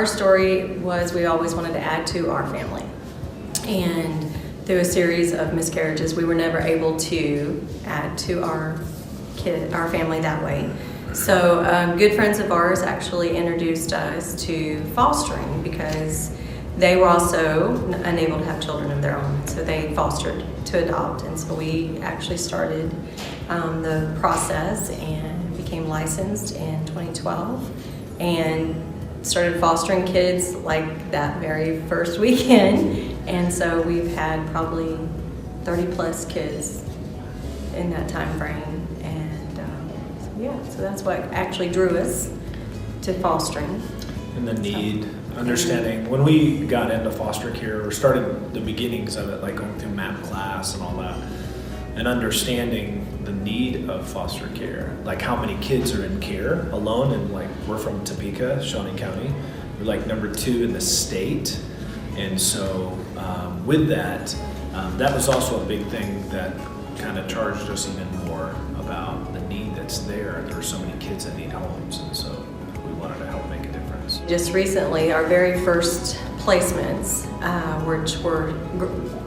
story was we always wanted to add to our family. And through a series of miscarriages, we were never able to add to our family that way. So good friends of ours actually introduced us to fostering because they were also unable to have children of their own. So they fostered to adopt. And so we actually started the process and became licensed in 2012 and started fostering kids like that very first weekend. And so we've had probably 30 plus kids in that time frame. So that's what actually drew us to fostering. And the need, understanding, when we got into foster care or started the beginnings of it, like going through MAP class and all that, and understanding the need of foster care, like how many kids are in care alone, and like we're from Topeka, Shawnee County, we're like number 2 in the state. And so with that, that was also a big thing that kind of charged us even more about the need that's there. There are so many kids that need homes, and so we wanted to help make a difference. Just recently, our very first placements, which were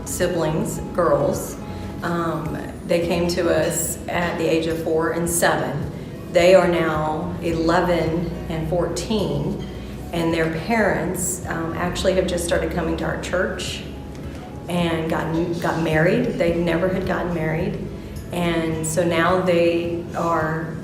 siblings, girls, they came to us at the age of 4 and 7. They are now 11 and 14, and their parents actually have just started coming to our church and got married. They never had gotten married. And so now they are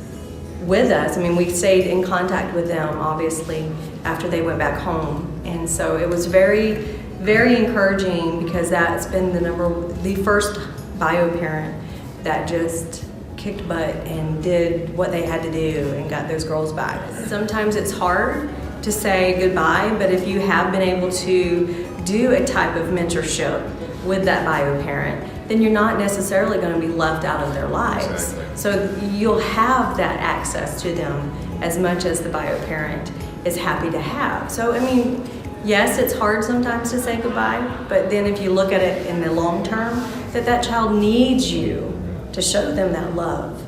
with us. I mean, we stayed in contact with them, obviously, after they went back home. And so it was very, very encouraging because that's been the first bio parent that just kicked butt and did what they had to do and got those girls back. Sometimes it's hard to say goodbye, but if you have been able to do a type of mentorship with that bio parent, then you're not necessarily going to be left out of their lives. Exactly. So you'll have that access to them as much as the bio parent is happy to have. So, I mean, yes, it's hard sometimes to say goodbye, but then if you look at it in the long term, that child needs you to show them that love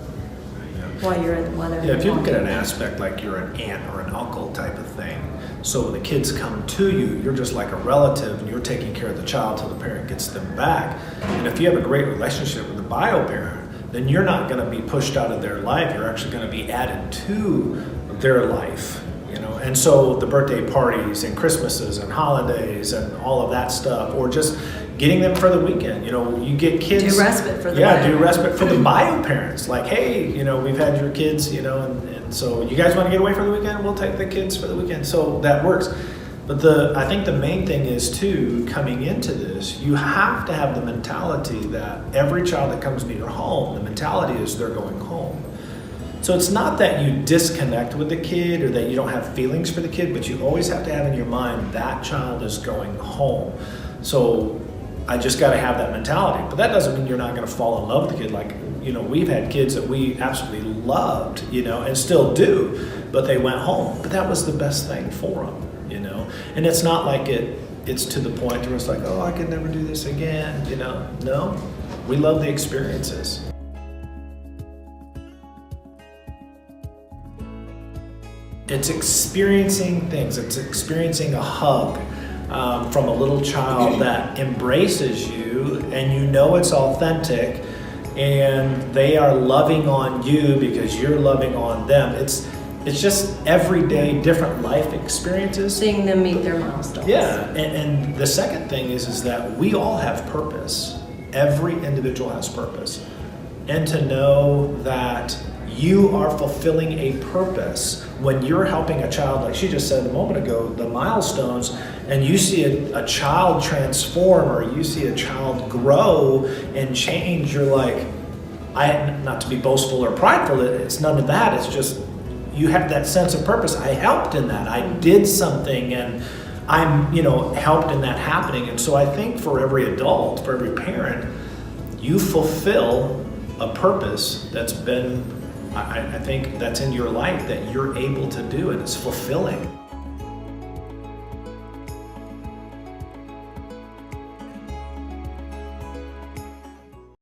while they're if you look at an aspect like you're an aunt or an uncle type of thing, so when the kids come to you, you're just like a relative and you're taking care of the child till the parent gets them back. And if you have a great relationship with the bio parent, then you're not going to be pushed out of their life. You're actually going to be added to their life, you know. And so the birthday parties and Christmases and holidays and all of that stuff, or just getting them for the weekend, you know, you get kids. Do respite for the do respite for the bio parents. Like, hey, you know, we've had your kids, you know, and so you guys want to get away for the weekend? We'll take the kids for the weekend. So that works. But I think the main thing is too, coming into this, you have to have the mentality that every child that comes to your home, the mentality is they're going home. So it's not that you disconnect with the kid or that you don't have feelings for the kid, but you always have to have in your mind that child is going home. So I just got to have that mentality. But that doesn't mean you're not going to fall in love with the kid. Like, you know, we've had kids that we absolutely loved, you know, and still do, but they went home. But that was the best thing for them, you know. And it's not like it's to the point where it's like, oh, I could never do this again, you know. No, we love the experiences. It's experiencing things. It's experiencing a hug from a little child that embraces you, and you know it's authentic, and they are loving on you because you're loving on them. It's just everyday different life experiences. Seeing them meet their milestones. Yeah, and the second thing is that we all have purpose. Every individual has purpose. And to know that you are fulfilling a purpose when you're helping a child, like she just said a moment ago, the milestones, and you see a child transform or you see a child grow and change, you're like, not to be boastful or prideful, it's none of that, it's just you have that sense of purpose. I helped in that, I did something, and I'm, you know, helped in that happening. And so I think for every adult, for every parent, you fulfill a purpose that's been, I think that's in your life that you're able to do, and it's fulfilling.